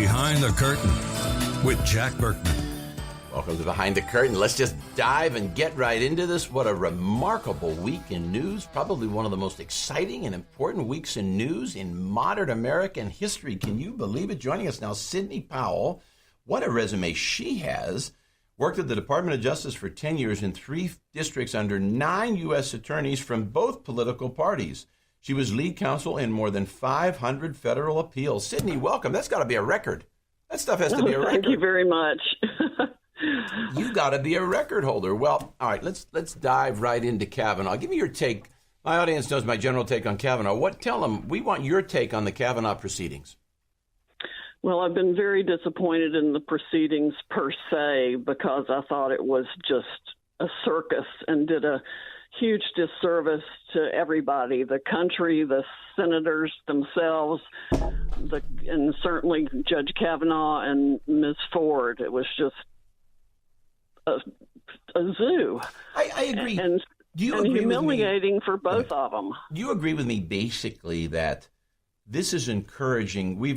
Behind the Curtain with Jack Burkman. Welcome to Behind the Curtain. Let's just dive and get right into this. What a remarkable week in news. Probably one of the most exciting and important weeks in news in modern American history. Can you believe it? Joining us now, Sindey Powell. What a resume she has. Worked at the Department of Justice for 10 years in 3 districts under 9 U.S. attorneys from both political parties. She was lead counsel in more than 500 federal appeals. Sindey, welcome. That's got to be a record. That stuff has to be a record. Thank you very much. You got to be a record holder. Well, all right, let's dive right into Kavanaugh. Give me your take. My audience knows my general take on Kavanaugh. Tell them, we want your take on the Kavanaugh proceedings. Well, I've been very disappointed in the proceedings per se because I thought it was just a circus and did a huge disservice to everybody, the country, the senators themselves, and certainly Judge Kavanaugh and Ms. Ford. It was just a zoo. I agree. And humiliating for both of them. Do you agree with me basically that this is encouraging? We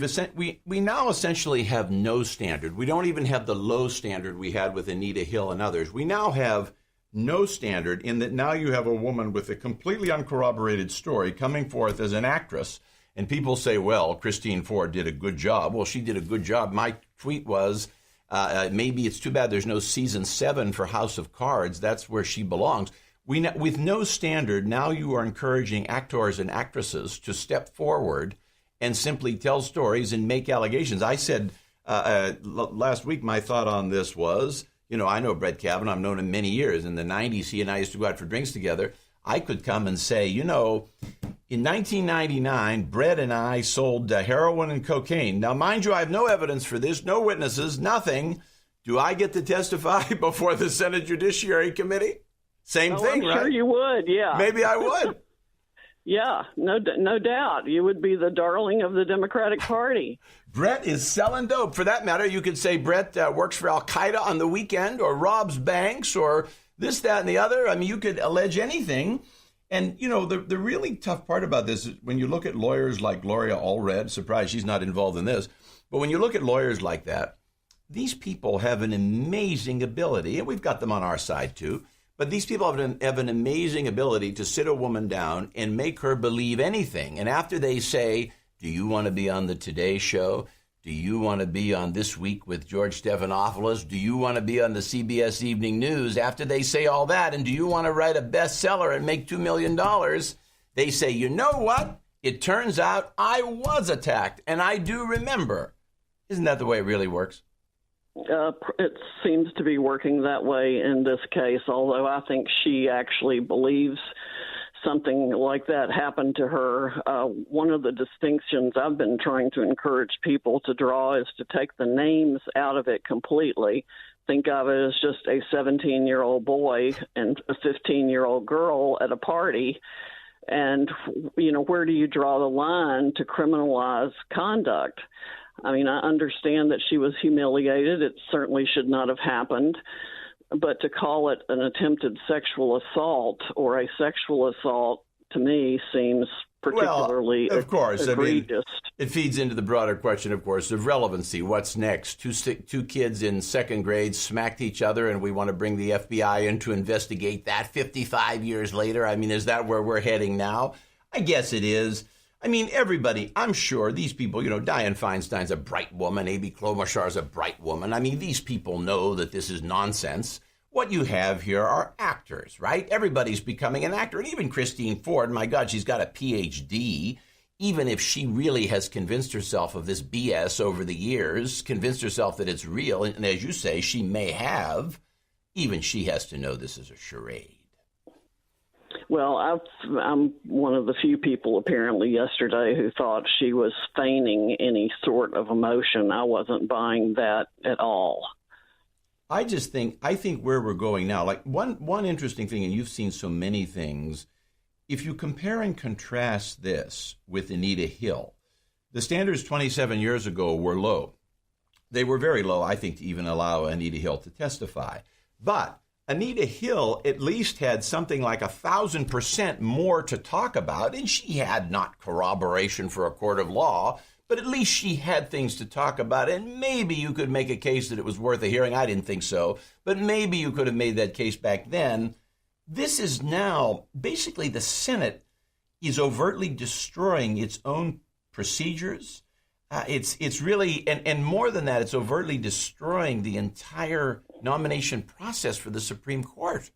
now essentially have no standard. We don't even have the low standard we had with Anita Hill and others. We now have no standard in that now you have a woman with a completely uncorroborated story coming forth as an actress, and people say, well, Christine Ford did a good job. Well, she did a good job. My tweet was, maybe it's too bad there's no season 7 for House of Cards. That's where she belongs. With no standard, now you are encouraging actors and actresses to step forward and simply tell stories and make allegations. I said last week my thought on this was, I know Brett Kavanaugh. I've known him many years. In the 90s, he and I used to go out for drinks together. I could come and say, in 1999, Brett and I sold heroin and cocaine. Now, mind you, I have no evidence for this, no witnesses, nothing. Do I get to testify before the Senate Judiciary Committee? Same thing, I'm right? Sure you would, yeah. Maybe I would. Yeah, no doubt. You would be the darling of the Democratic Party. Brett is selling dope. For that matter, you could say Brett works for Al-Qaeda on the weekend or robs banks or this, that, and the other. I mean, you could allege anything. And, the really tough part about this is when you look at lawyers like Gloria Allred, surprised she's not involved in this, but when you look at lawyers like that, these people have an amazing ability, and we've got them on our side too, but these people have an amazing ability to sit a woman down and make her believe anything. And after they say, do you want to be on the Today Show? Do you want to be on This Week with George Stephanopoulos? Do you want to be on the CBS Evening News? After they say all that, and do you want to write a bestseller and make $2 million? They say, you know what? It turns out I was attacked, and I do remember. Isn't that the way it really works? It seems to be working that way in this case, although I think she actually believes something like that happened to her. One of the distinctions I've been trying to encourage people to draw is to take the names out of it completely. Think of it as just a 17-year-old boy and a 15-year-old girl at a party. And, where do you draw the line to criminalize conduct? I mean, I understand that she was humiliated. It certainly should not have happened. But to call it an attempted sexual assault or a sexual assault, to me, seems particularly of course, egregious. I mean, it feeds into the broader question, of course, of relevancy. What's next? Two kids in second grade smacked each other, and we want to bring the FBI in to investigate that 55 years later. I mean, is that where we're heading now? I guess it is. I mean, everybody, I'm sure these people, Dianne Feinstein's a bright woman. Amy Klobuchar's a bright woman. I mean, these people know that this is nonsense. What you have here are actors, right? Everybody's becoming an actor. And even Christine Ford, my God, she's got a PhD. Even if she really has convinced herself of this BS over the years, convinced herself that it's real, and as you say, she may have, even she has to know this is a charade. Well, I'm one of the few people apparently yesterday who thought she was feigning any sort of emotion. I wasn't buying that at all. I think where we're going now, like one interesting thing, and you've seen so many things, if you compare and contrast this with Anita Hill, the standards 27 years ago were low. They were very low, I think, to even allow Anita Hill to testify. But Anita Hill at least had something like 1,000% more to talk about, and she had not corroboration for a court of law, but at least she had things to talk about, and maybe you could make a case that it was worth a hearing. I didn't think so, but maybe you could have made that case back then. This is now, basically the Senate is overtly destroying its own procedures. It's really, and more than that, it's overtly destroying the entire nomination process for the Supreme Court.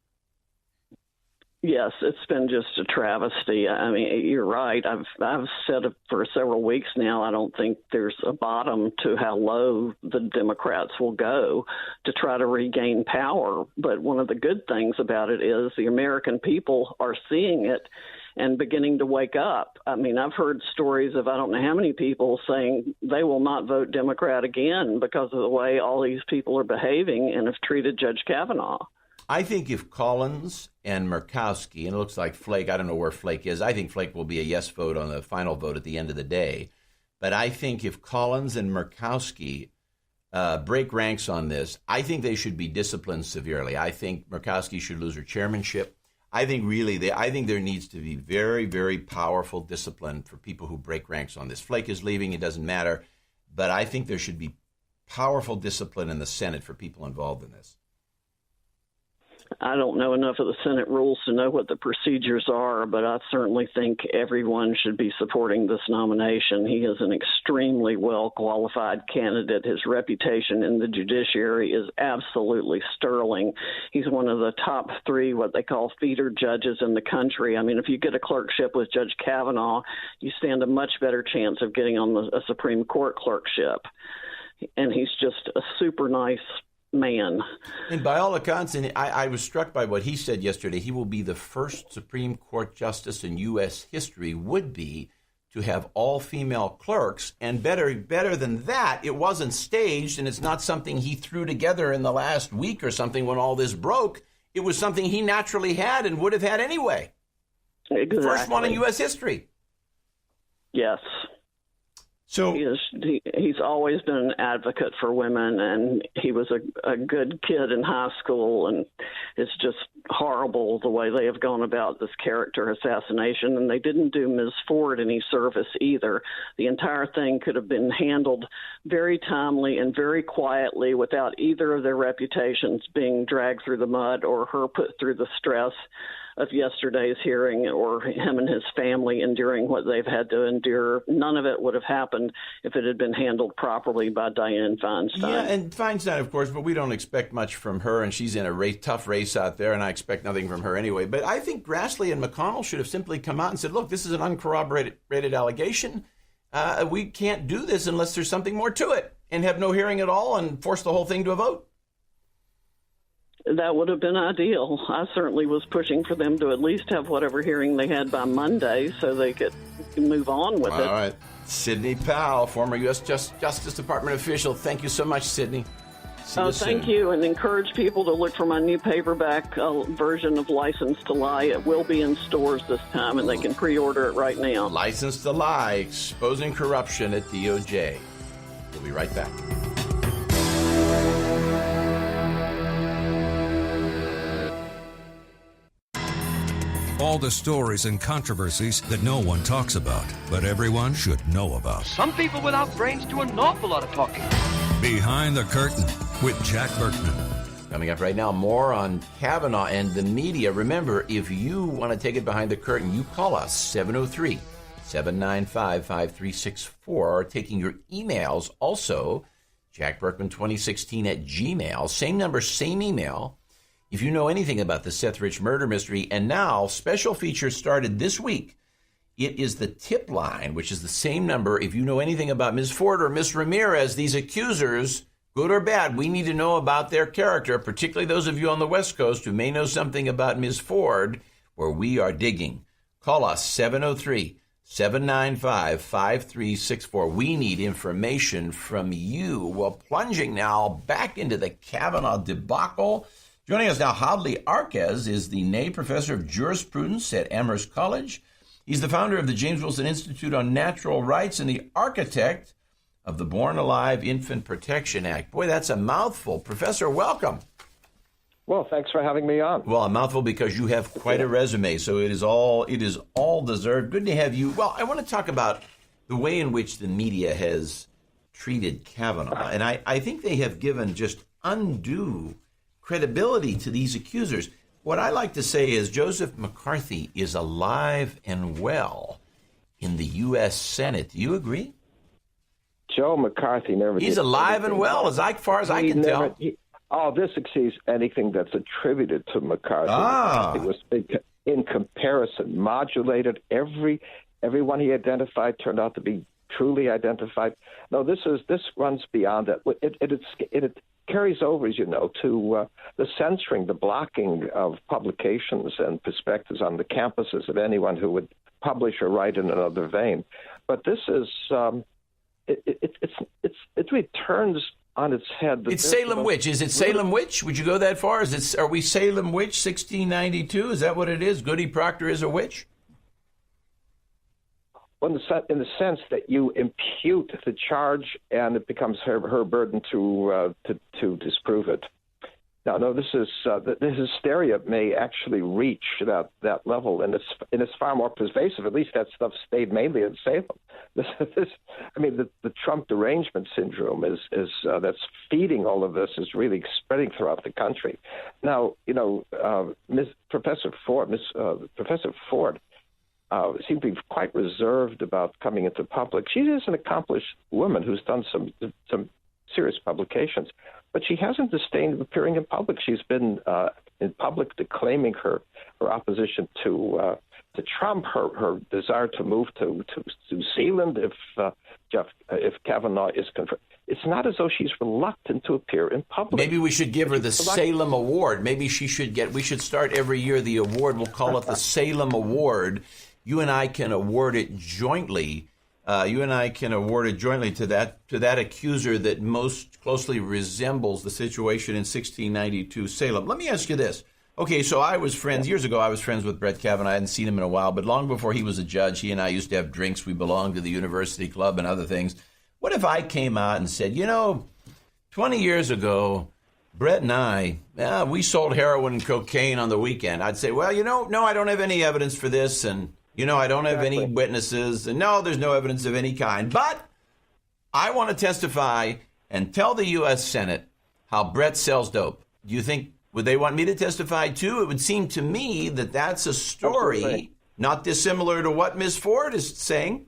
Yes, it's been just a travesty. I mean, you're right. I've said it for several weeks now. I don't think there's a bottom to how low the Democrats will go to try to regain power. But one of the good things about it is the American people are seeing it and beginning to wake up. I mean, I've heard stories of I don't know how many people saying they will not vote Democrat again because of the way all these people are behaving and have treated Judge Kavanaugh. I think if Collins and Murkowski, and it looks like Flake, I don't know where Flake is. I think Flake will be a yes vote on the final vote at the end of the day. But I think if Collins and Murkowski break ranks on this, I think they should be disciplined severely. I think Murkowski should lose her chairmanship. I think there needs to be very, very powerful discipline for people who break ranks on this. Flake is leaving, it doesn't matter. But I think there should be powerful discipline in the Senate for people involved in this. I don't know enough of the Senate rules to know what the procedures are, but I certainly think everyone should be supporting this nomination. He is an extremely well-qualified candidate. His reputation in the judiciary is absolutely sterling. He's one of the top 3, what they call feeder judges in the country. I mean, if you get a clerkship with Judge Kavanaugh, you stand a much better chance of getting on a Supreme Court clerkship. And he's just a super nice man. And by all accounts, and I was struck by what he said yesterday, he will be the first Supreme Court justice in U.S. history would be to have all-female clerks. And better than that, it wasn't staged, and it's not something he threw together in the last week or something when all this broke. It was something he naturally had and would have had anyway. Exactly. First one in U.S. history. Yes. So he's always been an advocate for women, and he was a good kid in high school, and it's just horrible the way they have gone about this character assassination, and they didn't do Ms. Ford any service either. The entire thing could have been handled very timely and very quietly without either of their reputations being dragged through the mud or her put through the stress of yesterday's hearing or him and his family enduring what they've had to endure. None of it would have happened if it had been handled properly by Dianne Feinstein. Yeah, and Feinstein, of course, but we don't expect much from her, and she's in a tough race out there, and I expect nothing from her anyway. But I think Grassley and McConnell should have simply come out and said, look, this is an uncorroborated allegation. We can't do this unless there's something more to it, and have no hearing at all and force the whole thing to a vote. That would have been ideal. I certainly was pushing for them to at least have whatever hearing they had by Monday so they could move on with it. All right. Sindey Powell, former U.S. Justice Department official. Thank you so much, Sydney. Thank you, and encourage people to look for my new paperback version of License to Lie. It will be in stores this time, and they can pre-order it right now. License to Lie, Exposing Corruption at DOJ. We'll be right back. All the stories and controversies that no one talks about, but everyone should know about. Some people without brains do an awful lot of talking. Behind the Curtain with Jack Burkman. Coming up right now, more on Kavanaugh and the media. Remember, if you want to take it behind the curtain, you call us 703-795-5364, or taking your emails also, jackburkman2016 at Gmail. Same number, same email. If you know anything about the Seth Rich murder mystery, and now special features started this week. It is the tip line, which is the same number. If you know anything about Ms. Ford or Ms. Ramirez, these accusers, good or bad, we need to know about their character, particularly those of you on the West Coast who may know something about Ms. Ford, where we are digging. Call us 703-795-5364. We need information from you. Well, plunging now back into the Kavanaugh debacle. Joining us now, Hadley Arkes is the Ney Professor of Jurisprudence at Amherst College. He's the founder of the James Wilson Institute on Natural Rights and the architect of the Born Alive Infant Protection Act. Boy, that's a mouthful. Professor, welcome. Well, thanks for having me on. Well, a mouthful because you have quite a resume, so it is all deserved. Good to have you. Well, I want to talk about the way in which the media has treated Kavanaugh. And I think they have given just undue credibility to these accusers. What I like to say is Joseph McCarthy is alive and well in the U.S. Senate. Do you agree? Joe McCarthy never He's did alive and well, as far as I can tell. This exceeds anything that's attributed to McCarthy. It was in comparison, modulated. Everyone he identified turned out to be truly identified. No, this runs beyond that. It carries over, as you know, to the censoring, the blocking of publications and perspectives on the campuses of anyone who would publish or write in another vein. But this is it really turns on its head. It's Salem Witch. Is it Salem Witch? Would you go that far? Are we Salem Witch 1692? Is that what it is? Goody Proctor is a witch? Well, in the sense that you impute the charge and it becomes her burden to disprove it. Now, no, the hysteria may actually reach that level, and it's far more pervasive. At least that stuff stayed mainly in Salem. The Trump derangement syndrome is that's feeding all of this is really spreading throughout the country. Now, Professor Ford seemed to be quite reserved about coming into public. She is an accomplished woman who's done some serious publications, but she hasn't disdained appearing in public. She's been in public declaiming her opposition to Trump, her desire to move to New Zealand if Kavanaugh is confirmed. It's not as though she's reluctant to appear in public. Maybe we should give her the Salem Award. Maybe we should start every year the award. We'll call it the Salem Award. You and I can award it jointly. To that accuser that most closely resembles the situation in 1692 Salem. Let me ask you this. Okay, so years ago, I was friends with Brett Kavanaugh. I hadn't seen him in a while, but long before he was a judge, he and I used to have drinks. We belonged to the university club and other things. What if I came out and said, 20 years ago, Brett and I, we sold heroin and cocaine on the weekend. I'd say, well, no, I don't have any evidence for this, and I don't have any witnesses, and no, there's no evidence of any kind. But I want to testify and tell the U.S. Senate how Brett sells dope. Do you think, would they want me to testify too? It would seem to me that that's a story not dissimilar to what Ms. Ford is saying.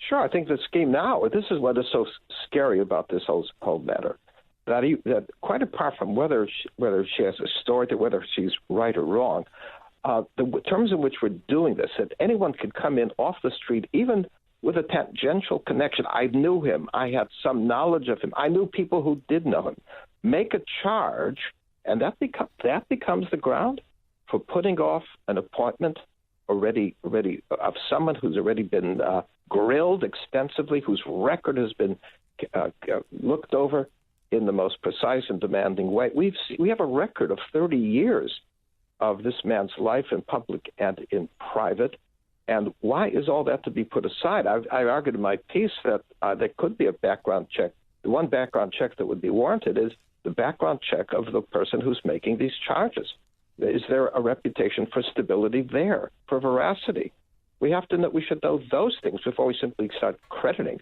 Sure, I think the scheme now, this is what is so scary about this whole matter, that quite apart from whether she has a story, to whether she's right or wrong, the terms in which we're doing this, that anyone could come in off the street, even with a tangential connection. I knew him. I had some knowledge of him. I knew people who did know him. Make a charge, and that becomes the ground for putting off an appointment already of someone who's already been grilled extensively, whose record has been looked over in the most precise and demanding way. We have a record of 30 years of this man's life in public and in private. And why is all that to be put aside? I argued in my piece that there could be a background check. The one background check that would be warranted is the background check of the person who's making these charges. Is there a reputation for stability there, for veracity? We should know those things before we simply start crediting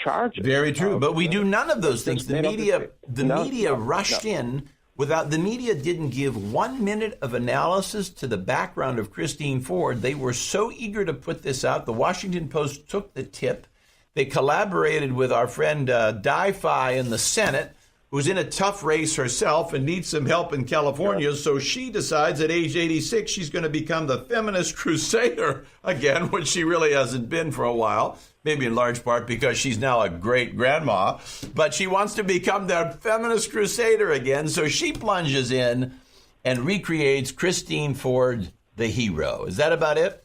charges. Very true, but we do none of those things. The media rushed in. The media didn't give 1 minute of analysis to the background of Christine Ford. They were so eager to put this out. The Washington Post took the tip. They collaborated with our friend Di-Fi in the Senate, who's in a tough race herself and needs some help in California. So she decides at age 86 she's going to become the feminist crusader again, which she really hasn't been for a while. Maybe in large part because she's now a great grandma, but she wants to become the feminist crusader again. So she plunges in and recreates Christine Ford, the hero. Is that about it?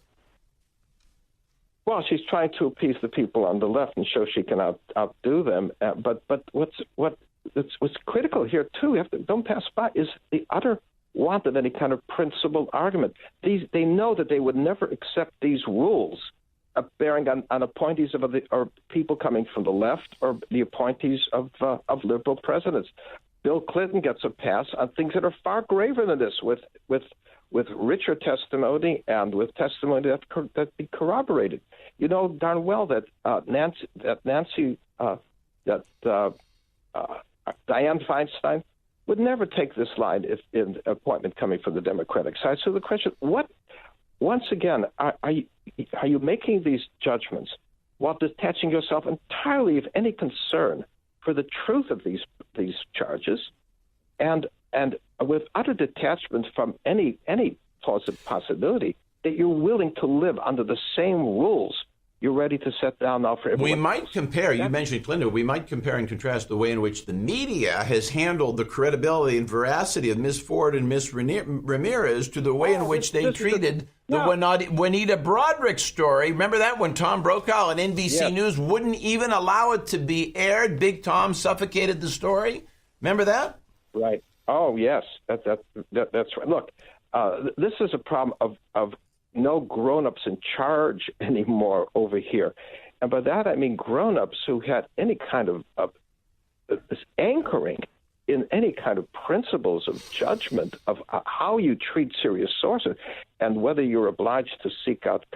Well, she's trying to appease the people on the left and show she can outdo them. But what's critical here too, don't pass by, is the utter want of any kind of principled argument. They know that they would never accept these rules bearing on appointees or people coming from the left or the appointees of liberal presidents. Bill Clinton gets a pass on things that are far graver than this, with with richer testimony and with testimony that be corroborated. You know darn well that Dianne Feinstein would never take this line if in appointment coming from the Democratic side. So the question, once again, are you making these judgments while detaching yourself entirely of any concern for the truth of these charges, and with utter detachment from any possibility that you're willing to live under the same rules you're ready to set down now for everyone? We might compare, you mentioned Clinton, we might compare and contrast the way in which the media has handled the credibility and veracity of Ms. Ford and Ms. Ramirez to the way in which they treated the Juanita Broderick story. Remember that when Tom Brokaw and NBC News wouldn't even allow it to be aired? Big Tom suffocated the story. Remember that? Right. Oh, yes. That's right. Look, this is a problem of no grown-ups in charge anymore over here. And by that, I mean grown-ups who had any kind of this anchoring in any kind of principles of judgment of how you treat serious sources and whether you're obliged to seek out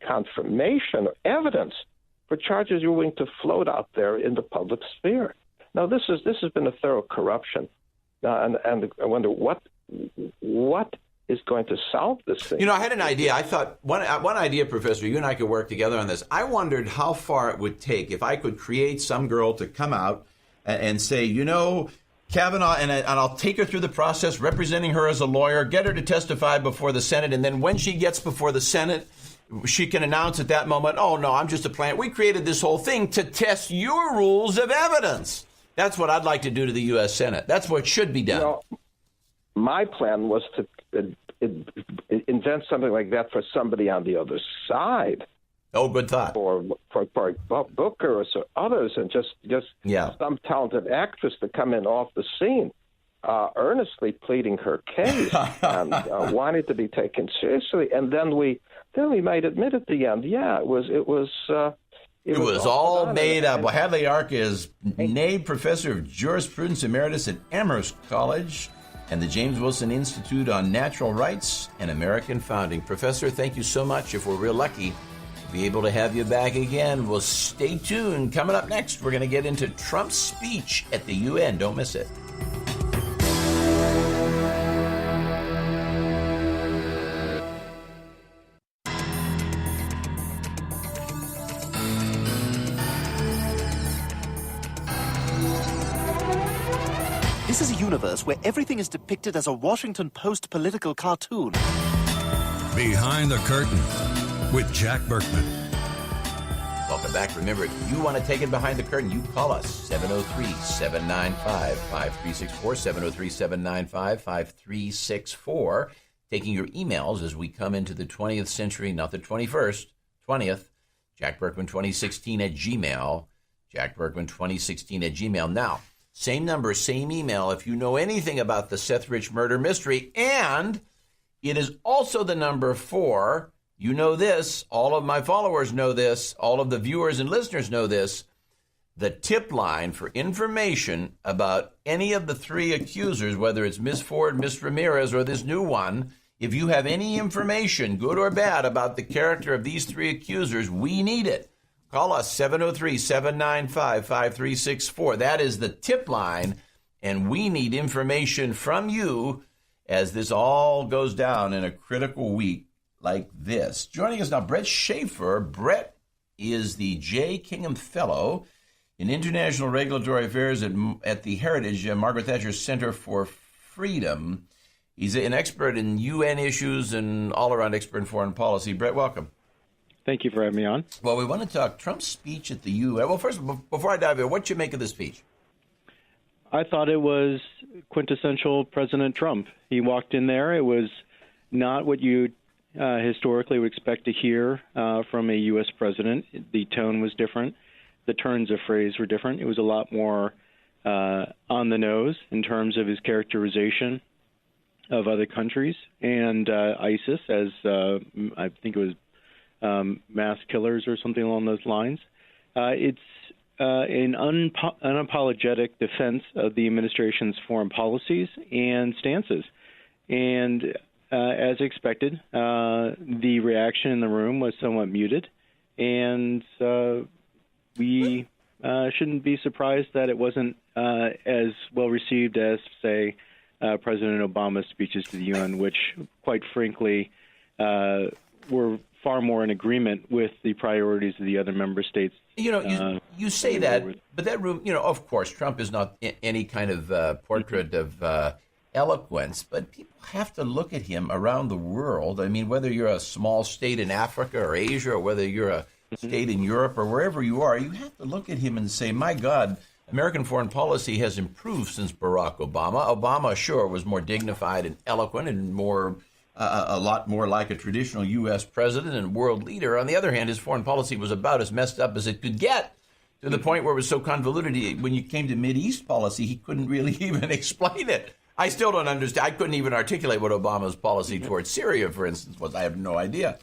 confirmation or evidence for charges you're willing to float out there in the public sphere. Now, this has been a thorough corruption. And I wonder what is going to solve this thing. You know, I had an idea. I thought one idea, Professor, you and I could work together on this. I wondered how far it would take if I could create some girl to come out and say, you know, Kavanaugh, and I'll take her through the process, representing her as a lawyer, get her to testify before the Senate, and then when she gets before the Senate, she can announce at that moment, oh, no, I'm just a plant. We created this whole thing to test your rules of evidence. That's what I'd like to do to the U.S. Senate. That's what should be done. You know, my plan was to invent something like that for somebody on the other side. Oh, good thought. For Booker or others, and just some talented actress to come in off the scene, earnestly pleading her case and wanting to be taken seriously, and then we might admit at the end, it was all made up. Well, Hadley Arkes is named Professor of Jurisprudence Emeritus at Amherst College and the James Wilson Institute on Natural Rights and American Founding. Professor, thank you so much. If we're real lucky, we'll be able to have you back again. Well, stay tuned. Coming up next, we're going to get into Trump's speech at the UN. Don't miss it. This is a universe where everything is depicted as a Washington Post political cartoon. Behind the Curtain with Jack Burkman. Welcome back. Remember, if you want to take it behind the curtain, you call us, 703-795-5364, 703-795-5364. Taking your emails as we come into the 20th century, not the 21st, 20th, jackburkman2016 at Gmail, jackburkman2016 at Gmail. Now, same number, same email if you know anything about the Seth Rich murder mystery. And it is also the number for, you know this, all of my followers know this, all of the viewers and listeners know this, the tip line for information about any of the three accusers, whether it's Ms. Ford, Ms. Ramirez, or this new one. If you have any information, good or bad, about the character of these three accusers, we need it. Call us, 703-795-5364. That is the tip line, and we need information from you as this all goes down in a critical week like this. Joining us now, Brett Schaefer. Brett is the J. Kingham Fellow in International Regulatory Affairs at the Heritage Margaret Thatcher Center for Freedom. He's an expert in UN issues and all-around expert in foreign policy. Brett, welcome. Thank you for having me on. Well, we want to talk Trump's speech at the UN. Well, first, before I dive in, what you make of the speech? I thought it was quintessential President Trump. He walked in there. It was not what you historically would expect to hear from a U.S. president. The tone was different. The turns of phrase were different. It was a lot more on the nose in terms of his characterization of other countries and ISIS as I think it was mass killers or something along those lines. It's an unapologetic defense of the administration's foreign policies and stances. And as expected, the reaction in the room was somewhat muted, and we shouldn't be surprised that it wasn't as well received as, say, President Obama's speeches to the UN, which, quite frankly, were far more in agreement with the priorities of the other member states. You say that, but that room, of course, Trump is not any kind of portrait of eloquence, but people have to look at him around the world. I mean, whether you're a small state in Africa or Asia, or whether you're a state in Europe or wherever you are, you have to look at him and say, my God, American foreign policy has improved since Barack Obama. Obama, sure, was more dignified and eloquent and more a lot more like a traditional U.S. president and world leader. On the other hand, his foreign policy was about as messed up as it could get, to the point where it was so convoluted. When you came to Mideast policy, he couldn't really even explain it. I still don't understand. I couldn't even articulate what Obama's policy towards Syria, for instance, was. I have no idea.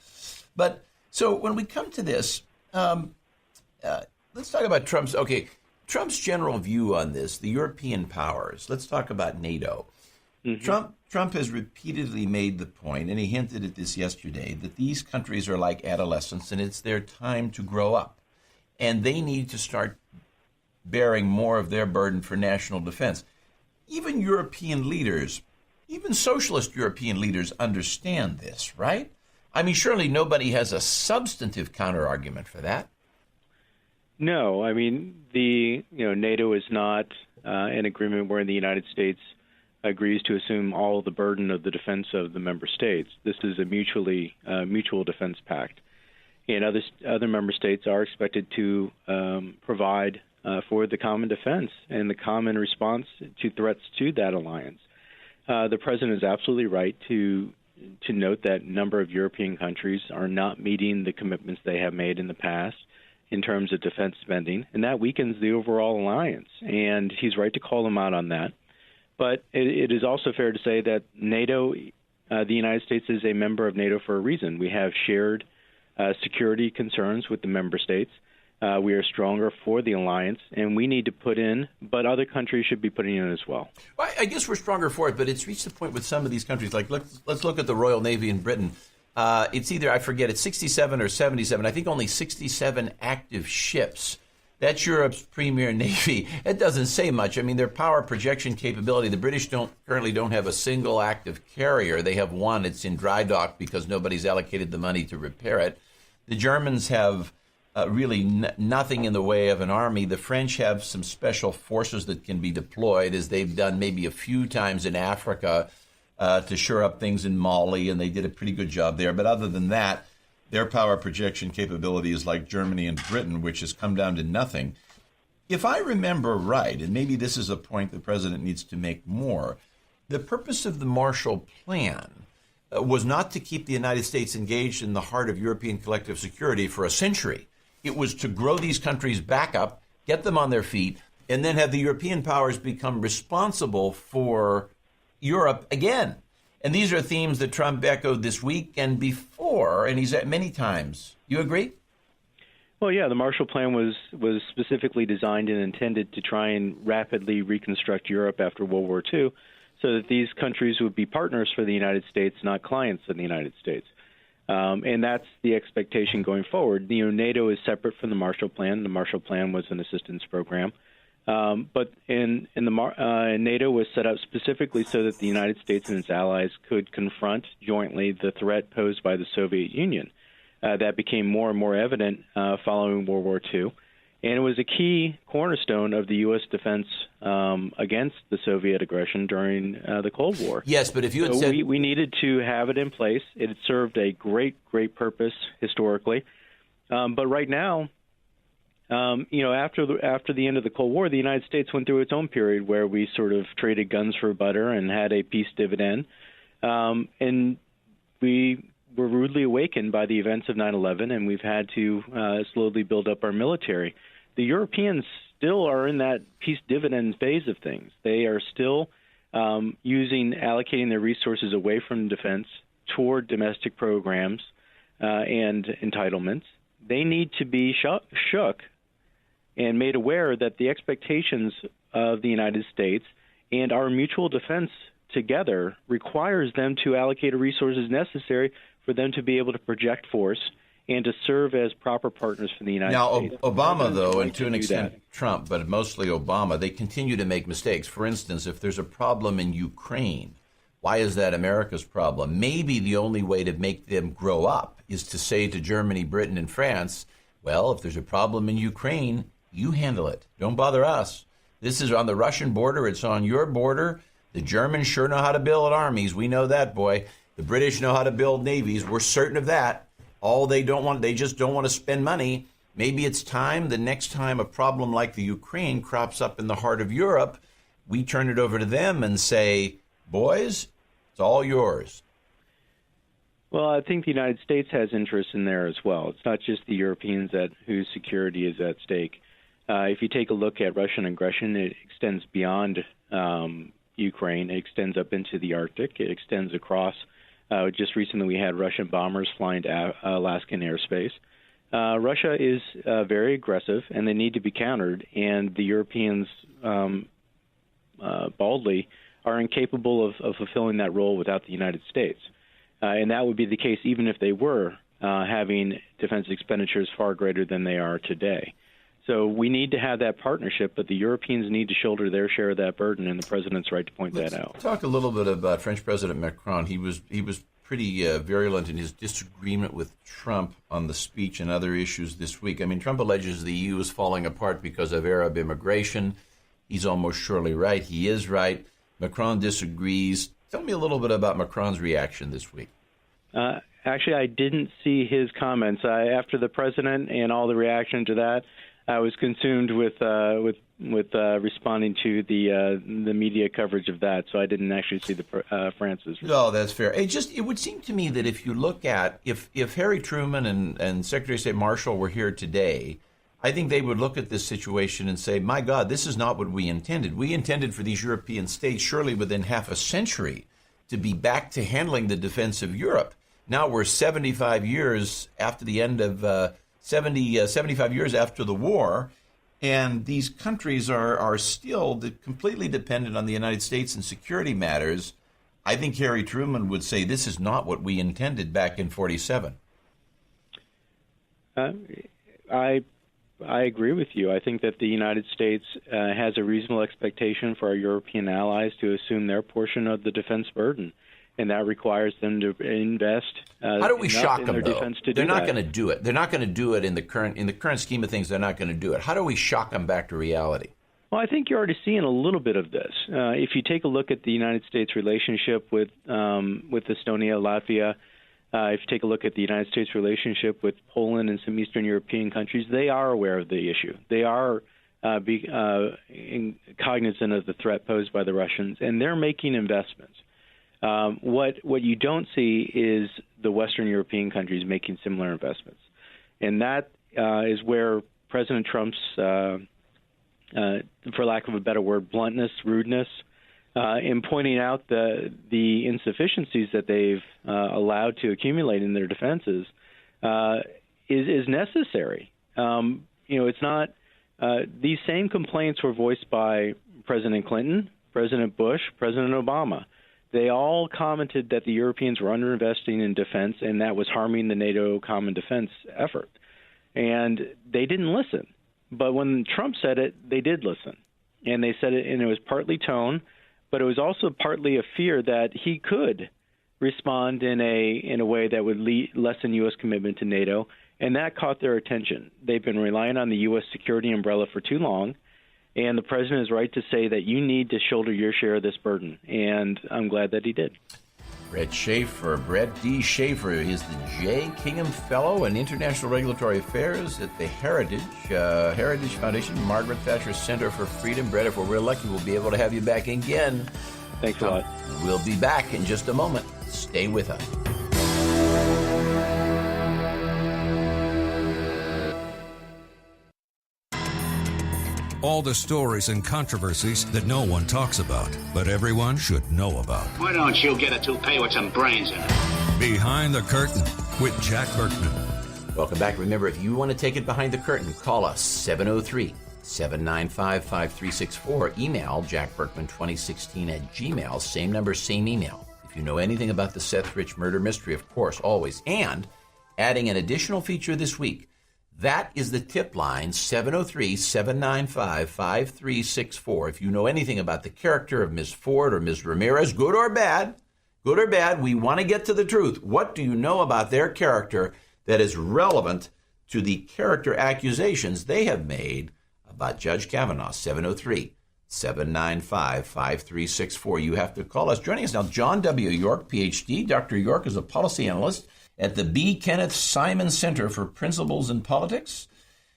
But so when we come to this, let's talk about Trump's general view on this, the European powers. Let's talk about NATO. Mm-hmm. Trump has repeatedly made the point, and he hinted at this yesterday, that these countries are like adolescents, and it's their time to grow up. And they need to start bearing more of their burden for national defense. Even European leaders, even socialist European leaders understand this, right? I mean, surely nobody has a substantive counter-argument for that. No, I mean, NATO is not an agreement where the United States agrees to assume all the burden of the defense of the member states. This is a mutual defense pact, and other member states are expected to provide for the common defense and the common response to threats to that alliance. The president is absolutely right to note that a number of European countries are not meeting the commitments they have made in the past in terms of defense spending, and that weakens the overall alliance. And he's right to call them out on that. But it is also fair to say that NATO, the United States is a member of NATO for a reason. We have shared security concerns with the member states. We are stronger for the alliance, and we need to put in, but other countries should be putting in as well. Well, I guess we're stronger for it, but it's reached the point with some of these countries. Like, let's look at the Royal Navy in Britain. It's either, I forget, it's 67 or 77. I think only 67 active ships. That's Europe's premier navy. It doesn't say much. I mean, their power projection capability, the British currently don't have a single active carrier. They have one. It's in dry dock because nobody's allocated the money to repair it. The Germans have really nothing in the way of an army. The French have some special forces that can be deployed, as they've done maybe a few times in Africa to shore up things in Mali, and they did a pretty good job there. But other than that, their power projection capability is like Germany and Britain, which has come down to nothing. If I remember right, and maybe this is a point the president needs to make more, the purpose of the Marshall Plan was not to keep the United States engaged in the heart of European collective security for a century. It was to grow these countries back up, get them on their feet, and then have the European powers become responsible for Europe again. And these are themes that Trump echoed this week and before, and he's at many times. You agree? Well, yeah, the Marshall Plan was specifically designed and intended to try and rapidly reconstruct Europe after World War II so that these countries would be partners for the United States, not clients of the United States. And that's the expectation going forward. NATO is separate from the Marshall Plan. The Marshall Plan was an assistance program. But NATO was set up specifically so that the United States and its allies could confront jointly the threat posed by the Soviet Union. That became more and more evident following World War II. And it was a key cornerstone of the U.S. defense against the Soviet aggression during the Cold War. Yes, but if you had said... We needed to have it in place. It had served a great purpose historically. But right now, after the end of the Cold War, the United States went through its own period where we sort of traded guns for butter and had a peace dividend. And we were rudely awakened by the events of 9/11, and we've had to slowly build up our military. The Europeans still are in that peace dividend phase of things. They are still allocating their resources away from defense toward domestic programs and entitlements. They need to be shook and made aware that the expectations of the United States and our mutual defense together requires them to allocate the resources necessary for them to be able to project force and to serve as proper partners for the United States. Now, Obama, though, and to an extent Trump, but mostly Obama, they continue to make mistakes. For instance, if there's a problem in Ukraine, why is that America's problem? Maybe the only way to make them grow up is to say to Germany, Britain, and France, well, if there's a problem in Ukraine, you handle it. Don't bother us. This is on the Russian border. It's on your border. The Germans sure know how to build armies. We know that, boy. The British know how to build navies. We're certain of that. They just don't want to spend money. Maybe it's time, the next time a problem like the Ukraine crops up in the heart of Europe, we turn it over to them and say, boys, it's all yours. Well, I think the United States has interest in there as well. It's not just the Europeans whose security is at stake. If you take a look at Russian aggression, it extends beyond Ukraine. It extends up into the Arctic. It extends across. Just recently we had Russian bombers flying to Alaskan airspace. Russia is very aggressive, and they need to be countered, and the Europeans baldly are incapable of fulfilling that role without the United States. And that would be the case even if they were having defense expenditures far greater than they are today. So we need to have that partnership, but the Europeans need to shoulder their share of that burden, and the president's right to point that out. Talk a little bit about French President Macron. He was pretty virulent in his disagreement with Trump on the speech and other issues this week. I mean, Trump alleges the EU is falling apart because of Arab immigration. He's almost surely right. He is right. Macron disagrees. Tell me a little bit about Macron's reaction this week. Actually, I didn't see his comments. After the president and all the reaction to that, I was consumed with responding to the media coverage of that, so I didn't actually see the France's. No, that's fair. It would seem to me that if you look at if Harry Truman and Secretary of State Marshall were here today, I think they would look at this situation and say, "My God, this is not what we intended. We intended for these European states, surely within half a century, to be back to handling the defense of Europe. Now we're 75 years after the end of." 75 years after the war, and these countries are still completely dependent on the United States in security matters. I think Harry Truman would say this is not what we intended back in 47. I agree with you. I think that the United States has a reasonable expectation for our European allies to assume their portion of the defense burden. And that requires them to invest. How do we shock them, though? They're not going to do it. They're not going to do it in the current scheme of things. They're not going to do it. How do we shock them back to reality? Well, I think you're already seeing a little bit of this. If you take a look at the United States relationship with Estonia, Latvia, if you take a look at the United States relationship with Poland and some Eastern European countries, they are aware of the issue. They are cognizant of the threat posed by the Russians, and they're making investments. What you don't see is the Western European countries making similar investments. And that is where President Trump's, for lack of a better word, bluntness, rudeness, in pointing out the insufficiencies that they've allowed to accumulate in their defenses is necessary. It's not these same complaints were voiced by President Clinton, President Bush, President Obama. They all commented that the Europeans were underinvesting in defense, and that was harming the NATO common defense effort. And they didn't listen. But when Trump said it, they did listen. And they said it, and it was partly tone, but it was also partly a fear that he could respond in a way that would lessen U.S. commitment to NATO, and that caught their attention. They've been relying on the U.S. security umbrella for too long, and the president is right to say that you need to shoulder your share of this burden, and I'm glad that he did. Brett D. Schaefer is the J. Kingham Fellow in International Regulatory Affairs at the Heritage Foundation, Margaret Thatcher Center for Freedom. Brett, if we're real lucky, we'll be able to have you back again. Thanks a lot. We'll be back in just a moment. Stay with us. All the stories and controversies that no one talks about, but everyone should know about. Why don't you get a toupee with some brains in it? Behind the Curtain with Jack Burkman. Welcome back. Remember, if you want to take it behind the curtain, call us 795-5364. Email jackburkman2016@gmail. Same number, same email. If you know anything about the Seth Rich murder mystery, of course, always. And adding an additional feature this week. That is the tip line, 703-795-5364. If you know anything about the character of Ms. Ford or Ms. Ramirez, good or bad, we want to get to the truth. What do you know about their character that is relevant to the character accusations they have made about Judge Kavanaugh? 703-795-5364. You have to call us. Joining us now, John W. York, Ph.D. Dr. York is a policy analyst at the B. Kenneth Simon Center for Principles in Politics.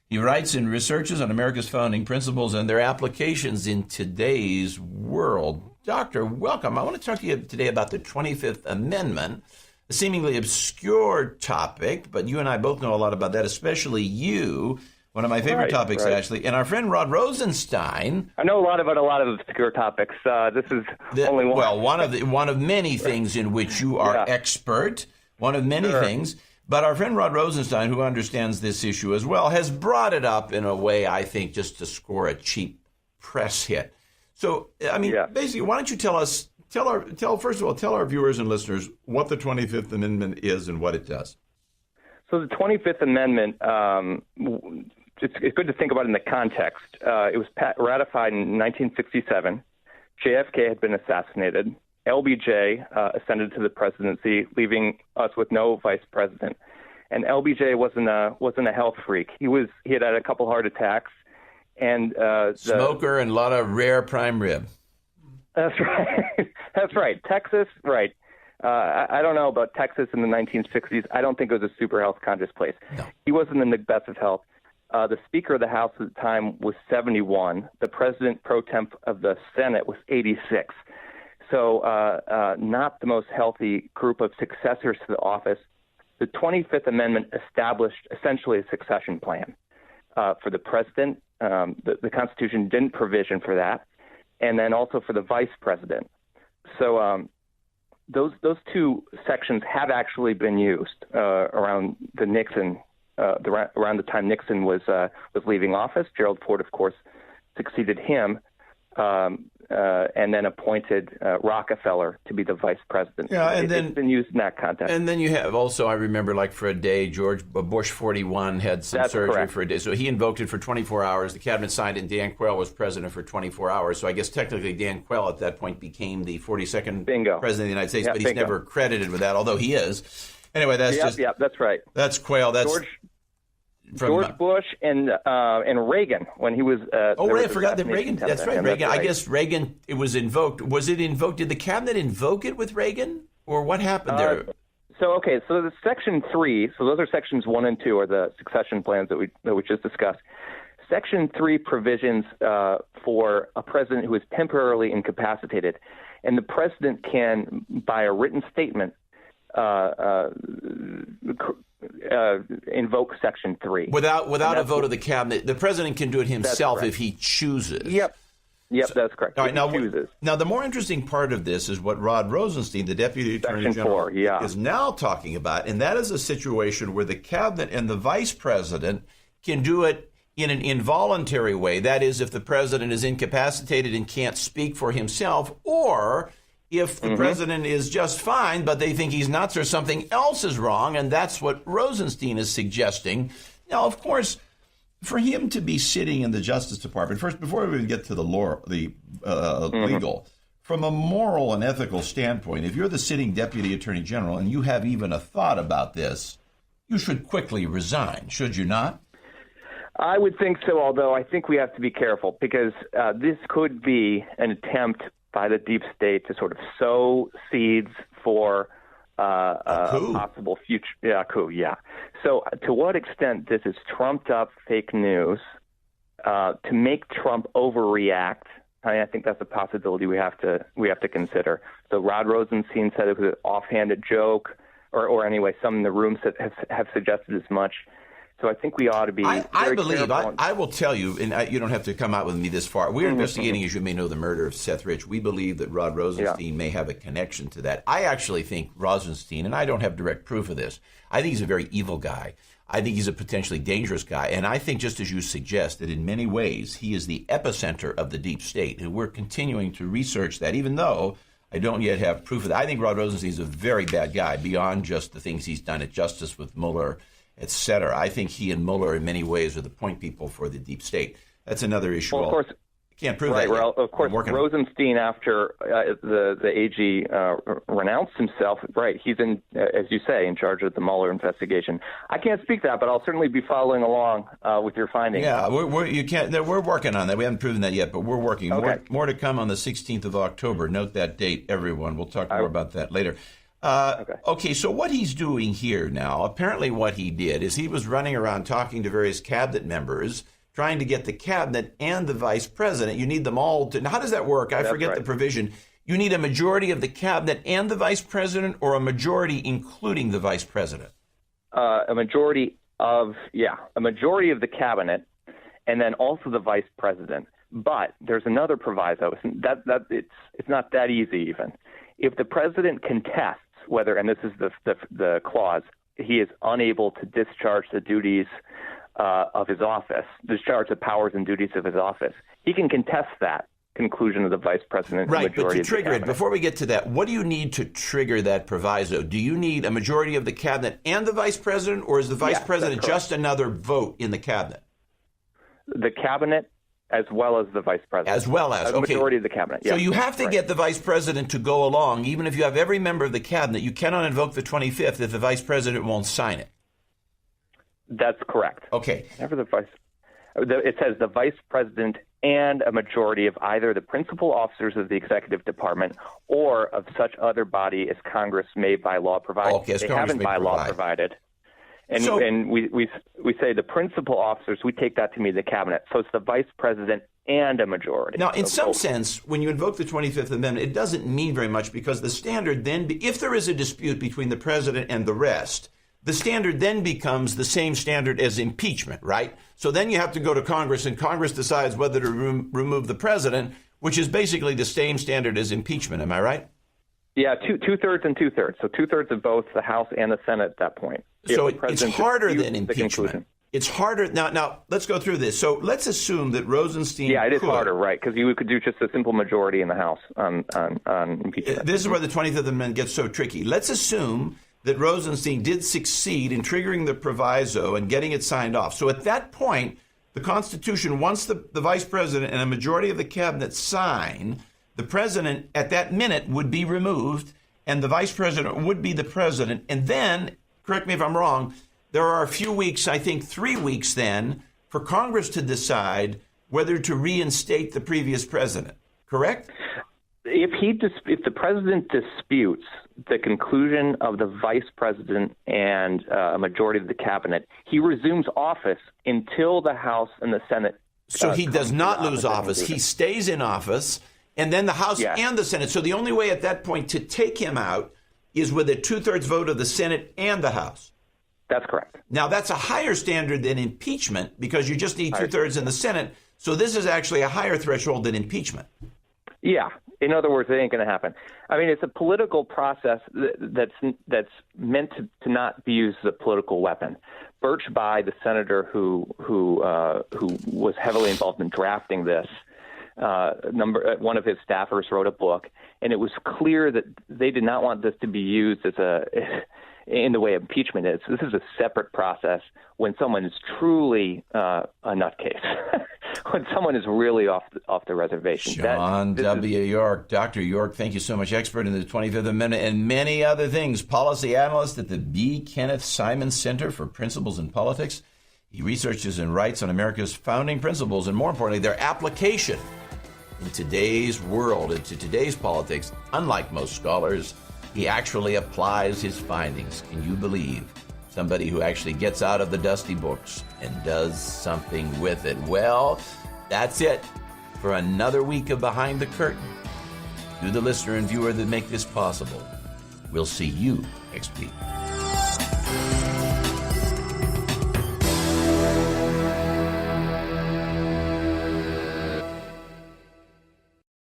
He writes and researches on America's founding principles and their applications in today's world. Doctor, welcome. I want to talk to you today about the 25th Amendment, a seemingly obscure topic, but you and I both know a lot about that, especially you. One of my favorite topics, actually. And our friend Rod Rosenstein. I know a lot about a lot of obscure topics. This is only one. Well, one of many things in which you are expert. One of many things. But our friend Rod Rosenstein, who understands this issue as well, has brought it up in a way, I think, just to score a cheap press hit. So, I mean, basically, why don't you tell our viewers and listeners what the 25th Amendment is and what it does. So the 25th Amendment, it's good to think about it in the context. It was ratified in 1967. JFK had been assassinated. LBJ ascended to the presidency, leaving us with no vice president. And LBJ wasn't a health freak. He had had a couple heart attacks, and smoker and a lot of rare prime rib. That's right. That's right. Texas, right. I don't know about Texas in the 1960s. I don't think it was a super health conscious place. No. He wasn't in the best of health. The Speaker of the House at the time was 71. The President pro temp of the Senate was 86. So not the most healthy group of successors to the office. The 25th Amendment established essentially a succession plan for the president. The Constitution didn't provision for that, and then also for the vice president. So those two sections have actually been used around the Nixon around the time Nixon was leaving office. Gerald Ford, of course, succeeded him. And then appointed Rockefeller to be the vice president. Yeah, and then it's been used in that context. And then you have also, I remember, like for a day, George Bush 41 had some surgery for a day. So he invoked it for 24 hours. The cabinet signed it, and Dan Quayle was president for 24 hours. So I guess technically Dan Quayle at that point became the 42nd president of the United States, but he's never credited with that, although he is. Anyway, that's that's right. That's Quayle. That's George Bush and Reagan when he was. I forgot that Reagan. That's right, Reagan. Right. I guess Reagan. It was invoked. Was it invoked? Did the cabinet invoke it with Reagan, or what happened there? So the Section 3. So those are Sections 1 and 2 are the succession plans that we just discussed. Section 3 provisions for a president who is temporarily incapacitated, and the president can, by a written statement, invoke Section 3 without a vote of the cabinet. The president can do it himself if he chooses. Yep, that's correct. All right, now the more interesting part of this is what Rod Rosenstein, the Deputy Attorney General, is now talking about, and that is a situation where the cabinet and the vice president can do it in an involuntary way. That is, if the president is incapacitated and can't speak for himself, or if the president is just fine, but they think he's nuts or something else is wrong, and that's what Rosenstein is suggesting. Now, of course, for him to be sitting in the Justice Department, first, before we even get to the legal, from a moral and ethical standpoint, if you're the sitting Deputy Attorney General and you have even a thought about this, you should quickly resign, should you not? I would think so, although I think we have to be careful because this could be an attempt by the deep state to sort of sow seeds for a possible future coup. Yeah. So to what extent this is trumped up fake news to make Trump overreact? I think that's a possibility we have to consider. So Rod Rosenstein said it was an offhanded joke, or anyway, some in the room have suggested as much. So I think we ought to be I believe, I will tell you, and you don't have to come out with me this far. We're investigating, as you may know, the murder of Seth Rich. We believe that Rod Rosenstein may have a connection to that. I actually think Rosenstein, and I don't have direct proof of this, I think he's a very evil guy. I think he's a potentially dangerous guy. And I think, just as you suggest, that in many ways he is the epicenter of the deep state. And we're continuing to research that, even though I don't yet have proof of that. I think Rod Rosenstein is a very bad guy beyond just the things he's done at Justice with Mueller, et cetera. I think he and Mueller in many ways are the point people for the deep state. That's another issue. Well, of course. Can't prove right, that yet. Well, of course, Rosenstein, after the AG renounced himself, right, he's in, as you say, in charge of the Mueller investigation. I can't speak to that, but I'll certainly be following along with your findings. Yeah, we're working on that. We haven't proven that yet, but we're working. Okay. More to come on the 16th of October. Note that date, everyone. We'll talk more about that later. Okay, so what he's doing here now, apparently what he did is he was running around talking to various cabinet members, trying to get the cabinet and the vice president. You need them all to. Now, how does that work? I forget the provision. You need a majority of the cabinet and the vice president, or a majority including the vice president? A majority of the cabinet, and then also the vice president. But there's another proviso. It's not that easy even. If the president contests whether, and this is the clause, he is unable to discharge the duties of his office, discharge the powers and duties of his office, he can contest that conclusion of the vice president. Right, but to trigger it, before we get to that, what do you need to trigger that proviso? Do you need a majority of the cabinet and the vice president, or is the vice president just another vote in the cabinet? The cabinet as well as the vice president. As well as, okay. Majority of the cabinet. So you have to get the vice president to go along. Even if you have every member of the cabinet, you cannot invoke the 25th if the vice president won't sign it. That's correct. Okay. It says the vice president and a majority of either the principal officers of the executive department or of such other body as Congress may by law provide. Okay, they haven't by law provided. And we say the principal officers, we take that to mean the cabinet. So it's the vice president and a majority. Now, in some sense, when you invoke the 25th Amendment, it doesn't mean very much, because the standard then, if there is a dispute between the president and the rest, the standard then becomes the same standard as impeachment, right? So then you have to go to Congress, and Congress decides whether to remove the president, which is basically the same standard as impeachment. Am I right? Yeah, two-thirds and two-thirds. So two-thirds of both the House and the Senate at that point. So it's harder than impeachment. It's harder. Now, let's go through this. So let's assume that Rosenstein it is harder, right, because you could do just a simple majority in the House on impeachment. This is where the 25th Amendment gets so tricky. Let's assume that Rosenstein did succeed in triggering the proviso and getting it signed off. So at that point, the Constitution, once the vice president and a majority of the cabinet sign, the president at that minute would be removed and the vice president would be the president. And then, correct me if I'm wrong, there are a few weeks, I think 3 weeks then, for Congress to decide whether to reinstate the previous president. Correct? If the president disputes the conclusion of the vice president and a majority of the cabinet, he resumes office until the House and the Senate. So he does not lose office. He stays in office, and then the House and the Senate. So the only way at that point to take him out is with a two-thirds vote of the Senate and the House. That's correct. Now, that's a higher standard than impeachment, because you just need two-thirds in the Senate. So this is actually a higher threshold than impeachment. Yeah. In other words, it ain't going to happen. I mean, it's a political process that's meant to not be used as a political weapon. Birch Bayh, the senator who was heavily involved in drafting this, one of his staffers wrote a book, and it was clear that they did not want this to be used as in the way impeachment is. This is a separate process when someone is truly a nutcase, when someone is really off the reservation. John W. York, Dr. York, thank you so much. Expert in the 25th Amendment and many other things. Policy analyst at the B. Kenneth Simon Center for Principles in Politics. He researches and writes on America's founding principles and, more importantly, their application in today's world, into today's politics. Unlike most scholars, he actually applies his findings. Can you believe somebody who actually gets out of the dusty books and does something with it? Well, that's it for another week of Behind the Curtain. To the listener and viewer that make this possible, we'll see you next week.